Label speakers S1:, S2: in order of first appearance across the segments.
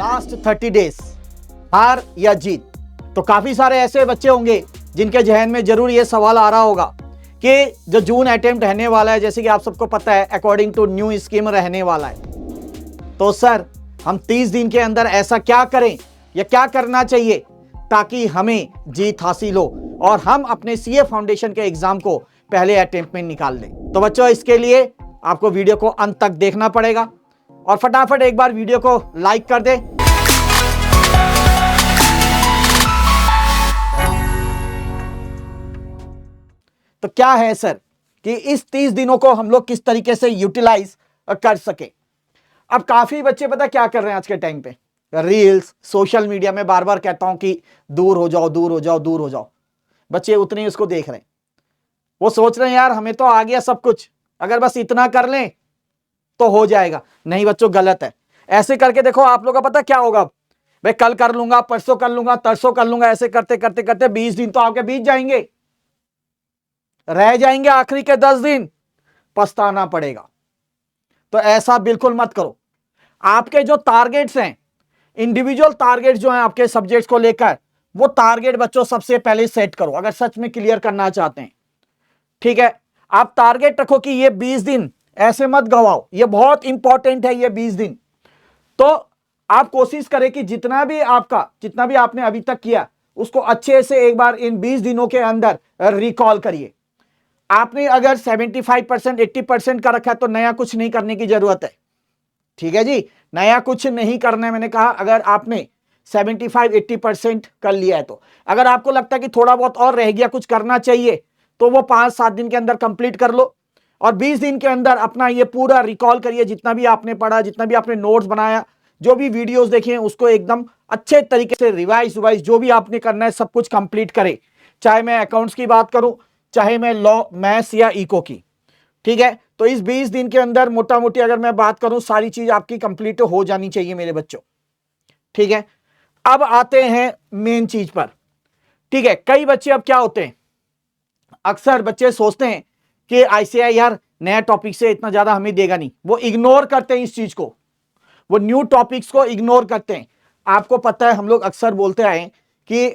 S1: Last 30 days, हार या जीत। तो काफी सारे ऐसे बच्चे होंगे जिनके जहन में जरूर ये सवाल आ रहा होगा कि जो जून अटेम्प्ट रहने वाला है, जैसे कि आप सबको पता है अकॉर्डिंग टू न्यू स्कीम रहने वाला है, तो सर हम 30 दिन के अंदर ऐसा क्या करें या क्या करना चाहिए ताकि हमें जीत हासिल हो और हम अपने सीए फाउंडेशन के एग्जाम को पहले अटेम्प्ट में निकाल लें। तो बच्चों, इसके लिए आपको वीडियो को अंत तक देखना पड़ेगा और फटाफट एक बार वीडियो को लाइक कर दे। तो क्या है सर कि इस 30 दिनों को हम लोग किस तरीके से यूटिलाइज कर सके। अब काफी बच्चे पता क्या कर रहे हैं आज के टाइम पे, रील्स, सोशल मीडिया में बार बार कहता हूं कि दूर हो जाओ, दूर हो जाओ, दूर हो जाओ। बच्चे उतने ही उसको देख रहे हैं, वो सोच रहे हैं यार हमें तो आ गया सब कुछ, अगर बस इतना कर लें तो हो जाएगा। नहीं बच्चों, गलत है। ऐसे करके देखो आप लोग का पता क्या होगा, भाई कल कर लूंगा, परसों कर लूंगा, तरसों कर लूंगा, ऐसे करते करते करते 20 दिन तो आपके बीत जाएंगे, रह जाएंगे आखिरी के 10 दिन, पछताना पड़ेगा। तो ऐसा बिल्कुल मत करो। आपके जो टारगेट्स हैं, इंडिविजुअल टारगेट्स जो हैं आपके सब्जेक्ट्स को लेकर, वो टारगेट बच्चों सबसे पहले सेट करो अगर सच में क्लियर करना चाहते हैं। ठीक है, आप टारगेट रखो कि ये 20 दिन ऐसे मत गवाओ, ये बहुत इंपॉर्टेंट है ये 20 दिन। तो आप कोशिश करें कि जितना भी आपने अभी तक किया उसको अच्छे से एक बार इन 20 दिनों के अंदर रिकॉल करिए। आपने अगर 75% 80% का रखा है तो नया कुछ नहीं करने की जरूरत है। ठीक है जी, नया कुछ नहीं करना है। मैंने कहा अगर आपने 75-80% कर लिया है तो अगर आपको लगता है कि थोड़ा बहुत और रह गया, कुछ करना चाहिए, तो वो 5-7 दिन के अंदर कंप्लीट कर लो और 20 दिन के अंदर अपना ये पूरा रिकॉल करिए। जितना भी आपने पढ़ा, जितना भी आपने नोट्स बनाया, जो भी वीडियोस देखे, उसको एकदम अच्छे तरीके से रिवाइज जो भी आपने करना है सब कुछ कंप्लीट करें। चाहे मैं अकाउंट्स की बात करूं, चाहे मैं लॉ, मैथ्स या इको की। ठीक है, तो इस 20 दिन के अंदर मोटा मोटी अगर मैं बात करूं, सारी चीज आपकी कंप्लीट हो जानी चाहिए मेरे बच्चों। ठीक है, अब आते हैं मेन चीज पर। ठीक है, कई बच्चे अब क्या होते हैं, अक्सर बच्चे सोचते हैं कि आईसीएआई यार नया टॉपिक से इतना ज्यादा हमें देगा नहीं, वो इग्नोर करते हैं इस चीज को, वो न्यू टॉपिक्स को इग्नोर करते हैं। आपको पता है हम लोग अक्सर बोलते आए कि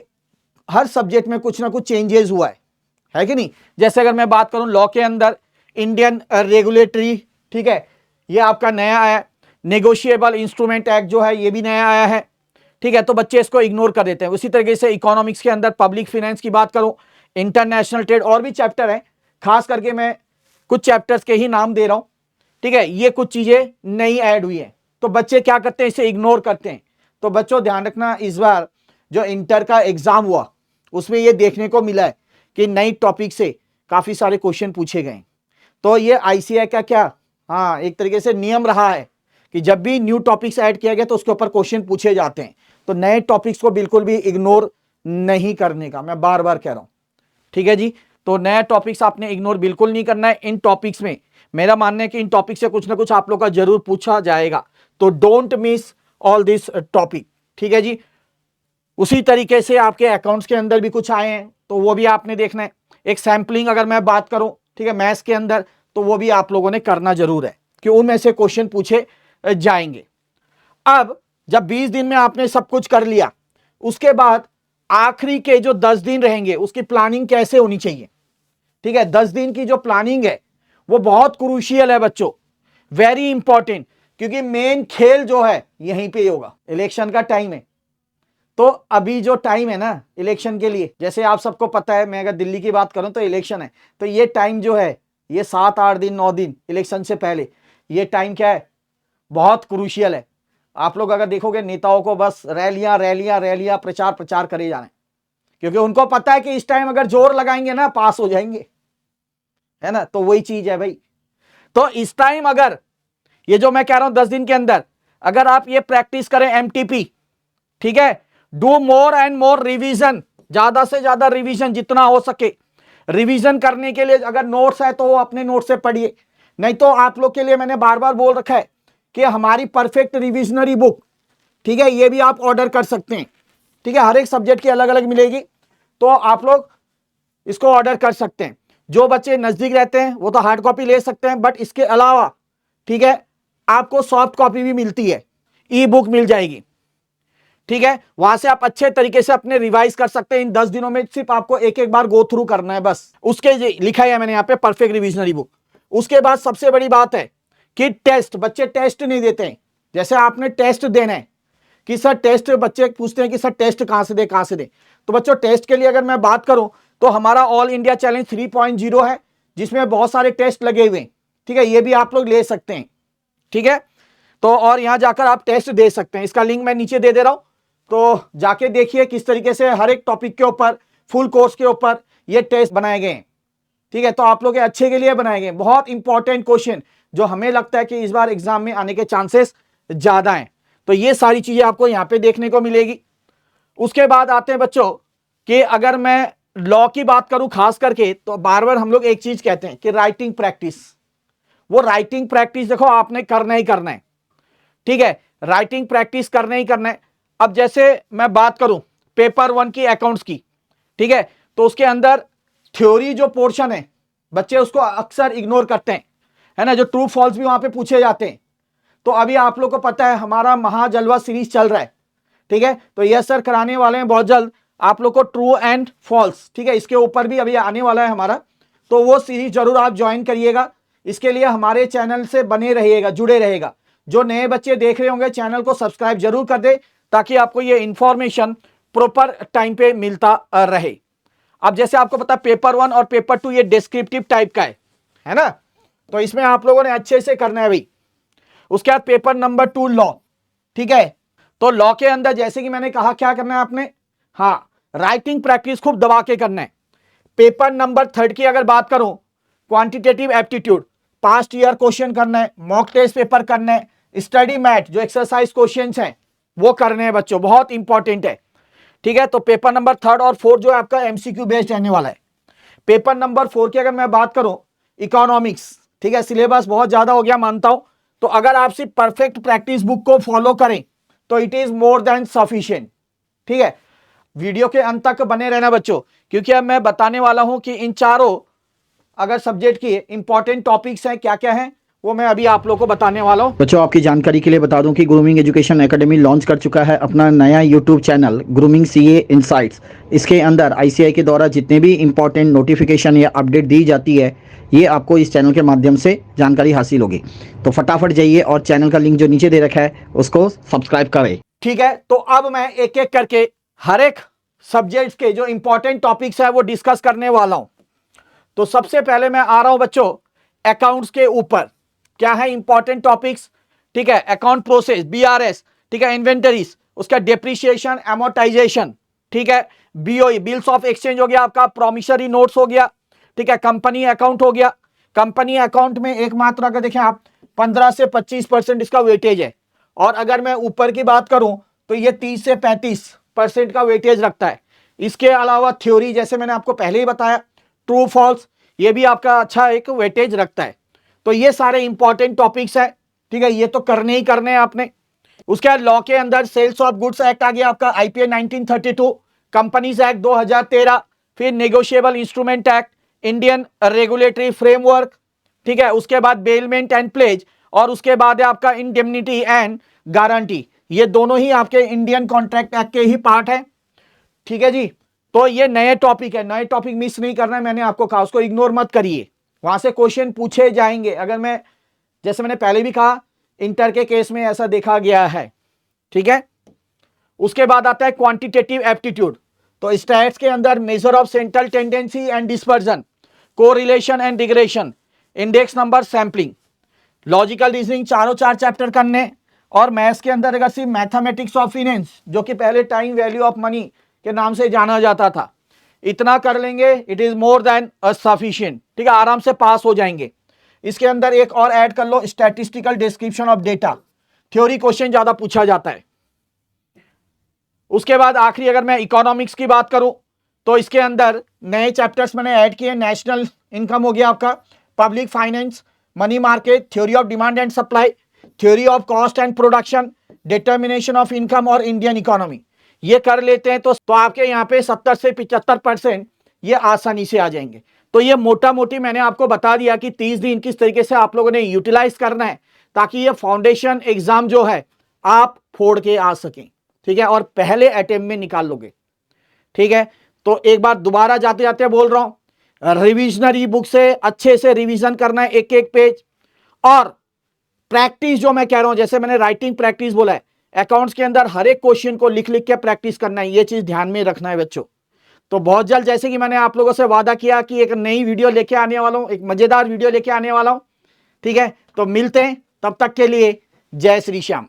S1: हर सब्जेक्ट में कुछ ना कुछ चेंजेस हुआ है कि नहीं। जैसे अगर मैं बात करूं लॉ के अंदर इंडियन रेगुलेटरी, ठीक है, ये आपका नया आया, नेगोशिएबल इंस्ट्रूमेंट एक्ट जो है ये भी नया आया है। ठीक है, तो बच्चे इसको इग्नोर कर देते हैं। उसी तरीके से इकोनॉमिक्स के अंदर पब्लिक फाइनेंस की बात करूं, इंटरनेशनल ट्रेड, और भी चैप्टर हैं, खास करके मैं कुछ चैप्टर्स के ही नाम दे रहा हूं। ठीक है, ये कुछ चीजें नई ऐड हुई है, तो बच्चे क्या करते हैं, इसे इग्नोर करते हैं। तो बच्चों ध्यान रखना, इस बार जो इंटर का एग्जाम हुआ उसमें ये देखने को मिला है कि नई टॉपिक से काफी सारे क्वेश्चन पूछे गए। तो ये आईसीएआई का क्या, हाँ, एक तरीके से नियम रहा है कि जब भी न्यू टॉपिक्स ऐड किया गया तो उसके ऊपर क्वेश्चन पूछे जाते हैं। तो नए टॉपिक्स को बिल्कुल भी इग्नोर नहीं करने का मैं बार बार कह रहा हूं। ठीक है जी, तो नया टॉपिक्स आपने इग्नोर बिल्कुल नहीं करना है। इन टॉपिक्स में मेरा मानना है कि इन टॉपिक से कुछ ना कुछ आप लोग का जरूर पूछा जाएगा, तो don't miss all this topic. ठीक है जी, उसी तरीके से आपके अकाउंट्स के अंदर भी कुछ आए हैं तो वो भी आपने देखना है। एक सैंपलिंग अगर मैं बात करूं, ठीक है, मैथ्स के अंदर, तो वो भी आप लोगों ने करना जरूर है कि उनमें से क्वेश्चन पूछे जाएंगे। अब जब 20 दिन में आपने सब कुछ कर लिया, उसके बाद आखिरी के जो 10 दिन रहेंगे उसकी प्लानिंग कैसे होनी चाहिए। ठीक है, 10 दिन की जो प्लानिंग है वो बहुत क्रूशियल है बच्चों, वेरी इंपॉर्टेंट, क्योंकि मेन खेल जो है यहीं पे होगा। इलेक्शन का टाइम है, तो अभी जो टाइम है ना इलेक्शन के लिए, जैसे आप सबको पता है, मैं अगर दिल्ली की बात करूं तो इलेक्शन है, तो ये टाइम जो है, ये 7-8 दिन 9 दिन इलेक्शन से पहले, ये टाइम क्या है, बहुत क्रूशियल है। आप लोग अगर देखोगे नेताओं को बस रैलियां रैलियां रैलियां, प्रचार प्रचार करे जाना है, क्योंकि उनको पता है कि इस टाइम अगर जोर लगाएंगे ना पास हो जाएंगे, है ना। तो वही चीज है भाई। तो इस टाइम अगर ये जो मैं कह रहा हूं 10 दिन के अंदर अगर आप ये प्रैक्टिस करें एमटीपी, ठीक है, do more and more revision, ज्यादा से ज्यादा रिवीजन जितना हो सके। रिवीजन करने के लिए अगर नोट्स है तो वो अपने नोट्स से पढ़िए, नहीं तो आप लोग के लिए मैंने बार बार बोल रखा है कि हमारी परफेक्ट रिविजनरी बुक, ठीक है, ये भी आप ऑर्डर कर सकते हैं। ठीक है, हर एक सब्जेक्ट की अलग अलग मिलेगी, तो आप लोग इसको ऑर्डर कर सकते हैं। जो बच्चे नजदीक रहते हैं वो तो हार्ड कॉपी ले सकते हैं, बट इसके अलावा, ठीक है, आपको सॉफ्ट कॉपी भी मिलती है, ई बुक मिल जाएगी। ठीक है, वहां से आप अच्छे तरीके से अपने रिवाइज कर सकते हैं। इन 10 दिनों में सिर्फ आपको एक एक बार गो थ्रू करना है बस। उसके लिखा है मैंने यहाँ पे परफेक्ट रिविजनरी बुक। उसके बाद सबसे बड़ी बात है कि टेस्ट, बच्चे टेस्ट नहीं देते हैं। जैसे आपने टेस्ट देना है कि सर टेस्ट, बच्चे पूछते हैं कि सर टेस्ट कहां से दे, कहां से दे। तो बच्चों टेस्ट के लिए अगर मैं बात करूं तो हमारा ऑल इंडिया चैलेंज 3.0 है, जिसमें बहुत सारे टेस्ट लगे हुए हैं। ठीक है, ये भी आप लोग ले सकते हैं। ठीक है, तो और यहां जाकर आप टेस्ट दे सकते हैं। इसका लिंक मैं नीचे दे दे रहा हूं, तो जाके देखिए किस तरीके से हर एक टॉपिक के ऊपर, फुल कोर्स के ऊपर ये टेस्ट बनाए गए हैं। ठीक है, तो आप लोग के अच्छे के लिए बनाए गए। बहुत इंपॉर्टेंट क्वेश्चन जो हमें लगता है कि इस बार एग्जाम में आने के चांसेस ज्यादा हैं। तो ये सारी चीजें आपको यहाँ पे देखने को मिलेगी। उसके बाद आते हैं बच्चों कि अगर मैं लॉ की बात करूं खास करके, तो बार बार हम लोग एक चीज कहते हैं कि राइटिंग प्रैक्टिस। वो राइटिंग प्रैक्टिस देखो आपने करना ही करना है। ठीक है, राइटिंग प्रैक्टिस करना ही करना है। अब जैसे मैं बात करूं पेपर 1 की अकाउंट्स की, ठीक है, तो उसके अंदर थ्योरी जो पोर्शन है बच्चे उसको अक्सर इग्नोर करते हैं, है ना, जो ट्रू फॉल्स भी वहां पे पूछे जाते हैं। तो अभी आप लोग को पता है हमारा महाजलवा सीरीज चल रहा है। ठीक है, तो यस सर कराने वाले हैं बहुत जल्द आप लोग को ट्रू एंड फॉल्स। ठीक है, इसके ऊपर भी अभी आने वाला है हमारा, तो वो सीरीज जरूर आप ज्वाइन करिएगा। इसके लिए हमारे चैनल से बने रहिएगा, जुड़े रहेगा। जो नए बच्चे देख रहे होंगे चैनल को सब्सक्राइब जरूर कर दे, ताकि आपको ये इंफॉर्मेशन प्रॉपर टाइम पे मिलता रहे। अब जैसे आपको पता पेपर 1 और पेपर 2 ये डिस्क्रिप्टिव टाइप का है ना, तो इसमें आप लोगों ने अच्छे से करना है भाई। उसके बाद पेपर नंबर 2 लॉ। ठीक है, तो लॉ के अंदर जैसे कि मैंने कहा क्या करना है आपने, हाँ, राइटिंग प्रैक्टिस खूब दबा के करना है। पेपर नंबर 3 की अगर बात करूं, quantitative aptitude, past year question करना है, मॉक टेस्ट पेपर करना है, स्टडी मैथ जो एक्सरसाइज क्वेश्चंस हैं वो करने हैं बच्चों, बहुत इंपॉर्टेंट है। ठीक है, तो पेपर नंबर 3 और 4 जो है आपका एमसीक्यू बेस्ड रहने वाला है। पेपर नंबर 4 की अगर मैं बात करूं, इकोनॉमिक्स। ठीक है, सिलेबस बहुत ज्यादा हो गया मानता हूं, तो अगर आप सिर्फ परफेक्ट प्रैक्टिस बुक को फॉलो करें तो it is more than sufficient. ठीक है, वीडियो के अंत तक बने रहना बच्चों, क्योंकि अब मैं बताने वाला हूं कि इन चारों अगर सब्जेक्ट की इंपॉर्टेंट टॉपिक्स हैं क्या क्या हैं, वो मैं अभी आप लोगों को बताने वाला हूं।
S2: बच्चों आपकी जानकारी के लिए बता दूं कि ग्रूमिंग एजुकेशन एकेडमी लॉन्च कर चुका है अपना नया YouTube channel grooming CA insights. इसके अंदर आईसीआई के द्वारा जितने भी इंपॉर्टेंट नोटिफिकेशन या अपडेट दी जाती है, ये आपको इस चैनल के माध्यम से जानकारी हासिल होगी। तो फटाफट जाइए और चैनल का लिंक जो नीचे दे रखा है उसको सब्सक्राइब करें।
S1: ठीक है, तो अब मैं एक एक करके हर एक सब्जेक्ट के जो इंपॉर्टेंट टॉपिक्स है वो डिस्कस करने वाला हूं। तो सबसे पहले मैं आ रहा हूं बच्चों अकाउंट्स के ऊपर। क्या है इंपॉर्टेंट टॉपिक्स? ठीक है, अकाउंट प्रोसेस, बीआरएस, ठीक है, इन्वेंटरीज, उसका डेप्रिसिएशन, एमोर्टाइजेशन, ठीक है, बीओई, बिल्स ऑफ एक्सचेंज हो गया आपका, प्रोमिसरी नोट्स हो गया, ठीक है, कंपनी अकाउंट हो गया। कंपनी अकाउंट में एकमात्र अगर देखें आप 15 से 25% इसका वेटेज है, और अगर मैं ऊपर की बात करूं तो ये 30 से 35% का वेटेज रखता है। इसके अलावा थ्योरी जैसे मैंने आपको पहले ही बताया, ट्रू फॉल्स, ये भी आपका अच्छा एक वेटेज रखता है। तो ये सारे इंपॉर्टेंट टॉपिक्स है। ठीक है, ये तो करने ही करने हैं आपने। उसके बाद लॉ के अंदर सेल्स ऑफ गुड्स एक्ट आ गया आपका, आईपीए 1932, कंपनीज एक्ट 2013, फिर negotiable instrument act, Indian regulatory framework, ठीक है, उसके बाद बेलमेंट एंड प्लेज, और उसके बाद है आपका इंडेमनिटी एंड गारंटी। ये दोनों ही आपके इंडियन कॉन्ट्रैक्ट एक्ट के ही पार्ट है। ठीक है जी, तो ये नए टॉपिक है, नए टॉपिक मिस नहीं करना है, मैंने आपको कहा, उसको इग्नोर मत करिए, वहां से क्वेश्चन पूछे जाएंगे। अगर मैं जैसे मैंने पहले भी कहा इंटर के केस में ऐसा देखा गया है। ठीक है, उसके बाद आता है क्वांटिटेटिव एप्टीट्यूड। तो स्टैट्स के अंदर measure of central tendency and dispersion, correlation and regression, index number, sampling, logical reasoning, चारों 4 चैप्टर करने। और मैथ्स के अंदर अगर सिर्फ मैथमेटिक्स ऑफ फिनेंस, जो कि पहले टाइम वैल्यू ऑफ मनी के नाम से जाना जाता था, इतना कर लेंगे, it is more than sufficient. ठीक है, आराम से पास हो जाएंगे। इसके अंदर एक और ऐड कर लो, statistical description of data, theory question ज्यादा पूछा जाता है। उसके बाद आखिरी अगर मैं इकोनॉमिक्स की बात करूं तो इसके अंदर नए चैप्टर्स मैंने ऐड किए, नेशनल इनकम हो गया आपका, public finance, money market, theory of demand and supply, theory of cost and production, determination of income और इंडियन इकोनॉमी। ये कर लेते हैं तो आपके यहाँ पे 70 से 75% ये आसानी से आ जाएंगे। तो ये मोटा मोटी मैंने आपको बता दिया कि 30 दिन किस तरीके से आप लोगों ने यूटिलाइज करना है, ताकि ये फाउंडेशन एग्जाम जो है आप फोड़ के आ सकें। ठीक है, और पहले अटेम्प्ट में निकाल लोगे। ठीक है, तो एक बार दोबारा जाते जाते बोल रहा हूं, रिविजनरी बुक से अच्छे से रिवीजन करना है एक एक पेज, और प्रैक्टिस जो मैं कह रहा हूं, जैसे मैंने राइटिंग प्रैक्टिस बोला है, अकाउंट्स के अंदर हर एक क्वेश्चन को लिख लिख के प्रैक्टिस करना है, ये चीज ध्यान में रखना है बच्चों। तो बहुत जल्द, जैसे कि मैंने आप लोगों से वादा किया कि एक नई वीडियो लेके आने वाला हूं, एक मजेदार वीडियो लेके आने वाला हूं। ठीक है, तो मिलते हैं, तब तक के लिए जय श्री श्याम।